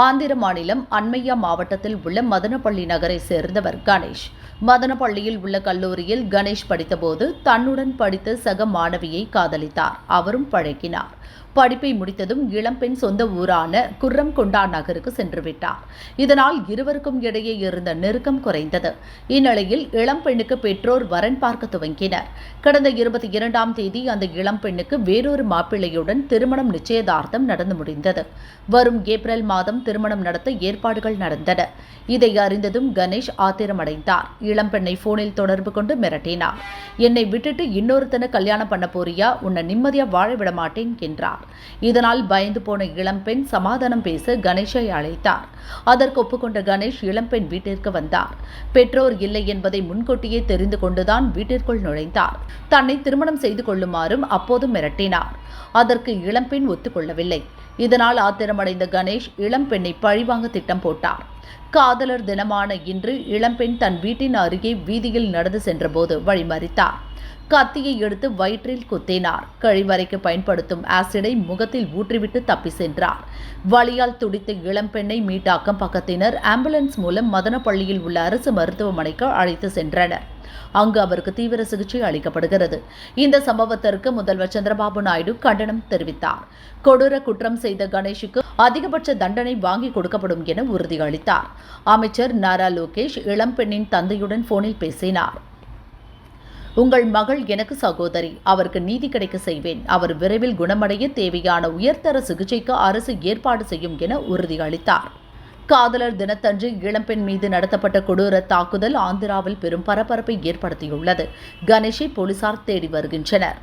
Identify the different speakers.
Speaker 1: ஆந்திர மாநிலம் அண்மையா மாவட்டத்தில் உள்ள மதனப்பள்ளி நகரை சேர்ந்தவர் கணேஷ். மதனப்பள்ளியில் உள்ள கல்லூரியில் கணேஷ் படித்தபோது தன்னுடன் படித்த சக மாணவியை காதலித்தார். அவரும் பழகினார். படிப்பை முடித்ததும் இளம்பெண் சொந்த ஊரான குர்ரம்கொண்டா நகருக்கு சென்றுவிட்டார். இதனால் இருவருக்கும் இடையே இருந்த நெருக்கம் குறைந்தது. இந்நிலையில் இளம்பெண்ணுக்கு பெற்றோர் வரன் பார்க்க துவங்கினர். கடந்த 22ஆம் தேதி அந்த இளம்பெண்ணுக்கு வேறொரு மாப்பிள்ளையுடன் திருமணம் நிச்சயதார்த்தம் நடந்து முடிந்தது. வரும் ஏப்ரல் மாதம் திருமணம் நடத்த ஏற்பாடுகள் நடந்தன. இதை அறிந்ததும் கணேஷ் ஆத்திரமடைந்தார். இளம்பெண்ணை போனில் தொடர்பு கொண்டு மிரட்டினார். என்னை விட்டுட்டு இன்னொருத்தனை கல்யாணம் பண்ண போறியா? உன்னை நிம்மதியா வாழ விட மாட்டேன் என்றார். இதனால் பயந்து போன இளம்பெண் சமாதானம் பேச கணேஷை அழைத்தார். அதற்கு ஒப்புக்கொண்ட கணேஷ் இளம்பெண் வீட்டிற்கு வந்தார். பெற்றோர் இல்லை என்பதை முன்கூட்டியே தெரிந்து கொண்டுதான் வீட்டிற்குள் நுழைந்தார். தன்னை திருமணம் செய்து கொள்ளுமாறும் அப்போது மிரட்டினார். அதற்கு இளம்பெண் ஒத்துக்கொள்ளவில்லை. இதனால் ஆத்திரமடைந்த கணேஷ் இளம்பெண்ணை பழிவாங்க திட்டம் போட்டார். காதலர் தினமான இன்று இளம்பெண் தன் வீட்டின் அருகே வீதியில் நடந்து சென்றபோது வழிமறித்தார். கத்தியை எடுத்து வயிற்றில் குத்தினார். கழிவறைக்கு பயன்படுத்தும் ஆசிடை முகத்தில் ஊற்றிவிட்டு தப்பி சென்றார். வலியால் துடித்த இளம்பெண்ணை மீட்ட அக்கம் பக்கத்தினர் ஆம்புலன்ஸ் மூலம் மதனப்பள்ளியில் உள்ள அரசு மருத்துவமனைக்கு அழைத்து சென்றனர். அங்கு அவருக்கு தீவிர சிகிச்சை அளிக்கப்படுகிறது. இந்த சம்பவத்திற்கு முதல்வர் சந்திரபாபு நாயுடு கண்டனம் தெரிவித்தார். கொடூர குற்றம் செய்த கணேஷுக்கு அதிகபட்ச தண்டனை வாங்கி கொடுக்கப்படும் என உறுதியளித்தார். அமைச்சர் நாரா லோகேஷ் இளம்பெண்ணின் தந்தையுடன் போனில் பேசினார். உங்கள் மகள் எனக்கு சகோதரி. அவருக்கு நீதி கிடைக்க செய்வேன். அவர் விரைவில் குணமடைய தேவையான உயர்தர சிகிச்சைக்கு அரசு ஏற்பாடு செய்யும் என உறுதியளித்தார். காதலர் தினத்தன்று இளம்பெண் மீது நடத்தப்பட்ட கொடூர தாக்குதல் ஆந்திராவில் பெரும் பரபரப்பை ஏற்படுத்தியுள்ளது. கணேஷை போலீசார் தேடி வருகின்றனர்.